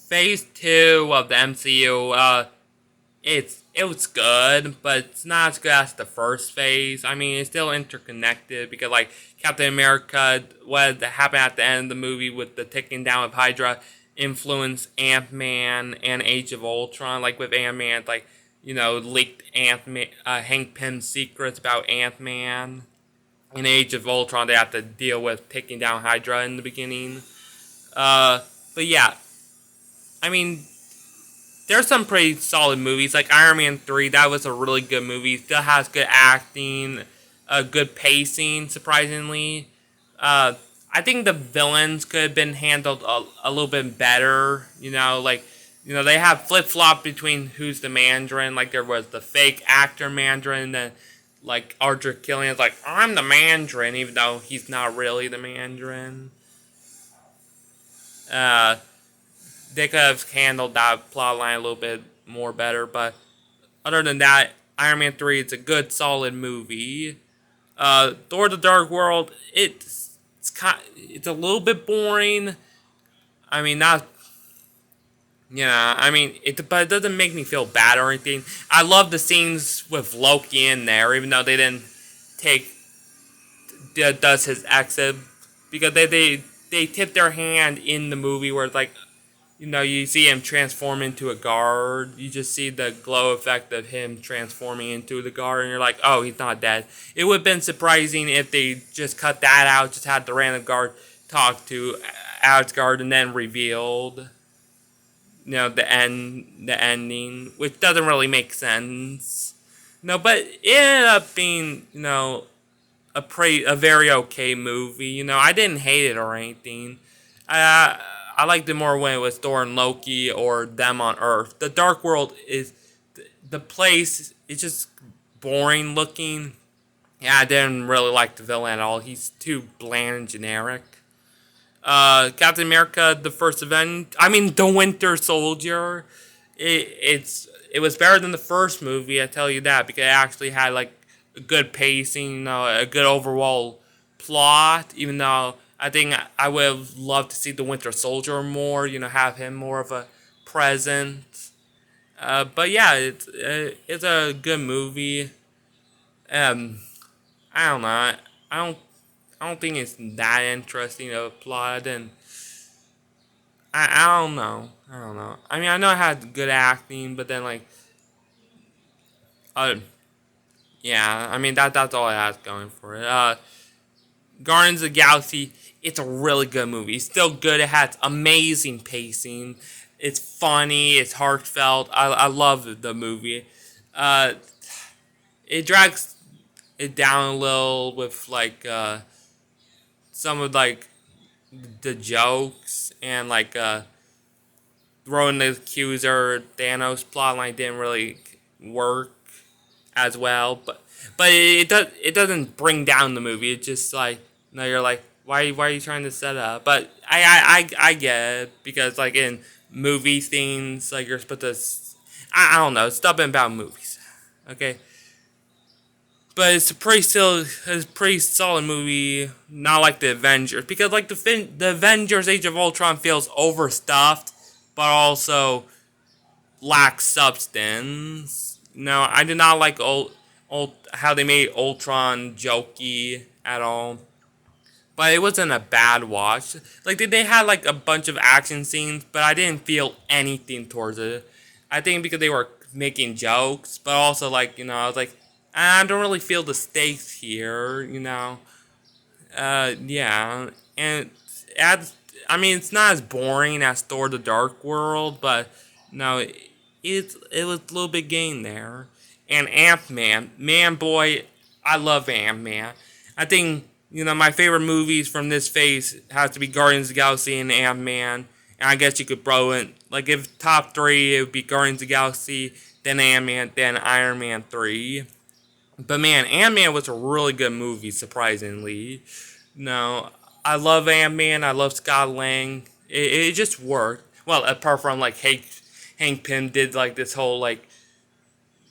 Phase 2 of the MCU, it was good, but it's not as good as the first phase. I mean, it's still interconnected because like Captain America, what happened at the end of the movie with the taking down of Hydra, influenced Ant-Man and Age of Ultron. Like with Ant-Man, like leaked Ant-Man, Hank Pym's secrets about Ant-Man. In Age of Ultron, they have to deal with taking down Hydra in the beginning. Uh, but yeah, I mean, there's some pretty solid movies like Iron Man 3. That was a really good movie. Still has good acting, good pacing. Surprisingly, uh, I think the villains could have been handled a little bit better. They have flip flop between who's the Mandarin. Like there was the fake actor Mandarin, and like Arthur Killian's like I'm the Mandarin, even though he's not really the Mandarin. Uh, they could have handled that plot line a little bit more better. But other than that, Iron Man 3 it's a good, solid movie. Thor: The Dark World, it's a little bit boring. I mean, not I mean but it doesn't make me feel bad or anything. I love the scenes with Loki in there, even though they didn't take does his exit because they tip their hand in the movie where it's like you see him transform into a guard. You just see the glow effect of him transforming into the guard, and you're like, oh, he's not dead. It would have been surprising if they just cut that out, just had the random guard talk to Asgard, and then revealed, the ending, which doesn't really make sense. No, but it ended up being, a very okay movie. I didn't hate it or anything. I liked it more when it was Thor and Loki or them on Earth. The Dark World is the place is just boring looking. Yeah, I didn't really like the villain at all. He's too bland and generic. Captain America: The First Event. I mean, The Winter Soldier. It was better than the first movie. I tell you that because it actually had like a good pacing, a good overall plot. Even though I think I would have loved to see the Winter Soldier more. Have him more of a presence. But yeah, it's a good movie. Um, I don't know. I don't I don't think it's that interesting of a plot, and I don't know. I don't know. I mean, I know it had good acting, but then like, uh, yeah. I mean that's all it has going for it. Guardians of the Galaxy. It's a really good movie. It's still good. It has amazing pacing. It's funny. It's heartfelt. I love the movie. Uh, it drags it down a little with like some of like the jokes and like throwing the accuser Thanos plotline didn't really work as well, but it doesn't bring down the movie. It's just like you're like why are you trying to set up? But I get it because like in movie scenes like you're supposed to I don't know, stop about movies, okay. But it's a pretty solid movie. Not like the Avengers because like the Avengers Age of Ultron feels overstuffed, but also lacks substance. No, I did not like how they made Ultron jokey at all. But it wasn't a bad watch. Like they had like a bunch of action scenes, but I didn't feel anything towards it. I think because they were making jokes, but also like I was like I don't really feel the stakes here. Yeah, and adds. I mean, it's not as boring as Thor: The Dark World, but no, it was a little bit game there. And Ant-Man, man, boy, I love Ant-Man. I think my favorite movies from this phase has to be Guardians of the Galaxy and Ant-Man. And I guess you could throw in like if top three, it would be Guardians of the Galaxy, then Ant-Man, then Iron Man 3. But man, Ant-Man was a really good movie, surprisingly. No, I love Ant-Man. I love Scott Lang. It just worked. Well, apart from like Hank Pym did like this whole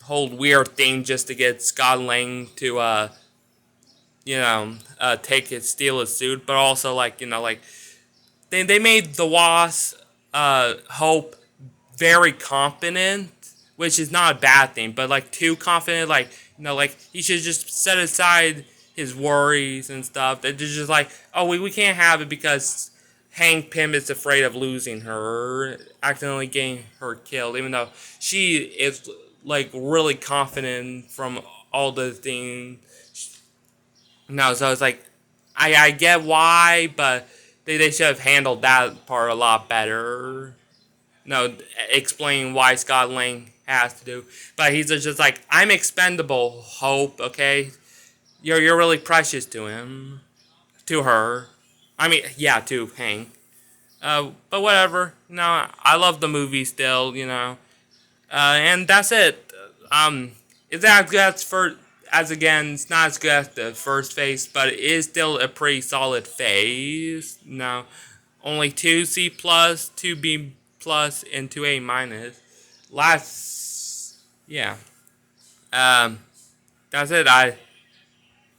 weird thing just to get Scott Lang to steal his suit, but also like like they made the Wasp Hope very confident, which is not a bad thing, but like too confident, like like he should just set aside his worries and stuff. They're just like, oh, we can't have it because Hank Pym is afraid of losing her, accidentally getting her killed, even though she is like really confident from all the things. No, so it's like I get why, but they should have handled that part a lot better. No, explain why Scott Lang has to do. But he's just like, I'm expendable, Hope, okay? You're really precious to him. To her. I mean, yeah, to Hank. But whatever. No, I love the movie still, and that's it. It's not as good as as again, it's not as good as the first phase, but it is still a pretty solid phase. No, only 2C+, 2B+, and 2A-. Last, yeah. Um, that's it.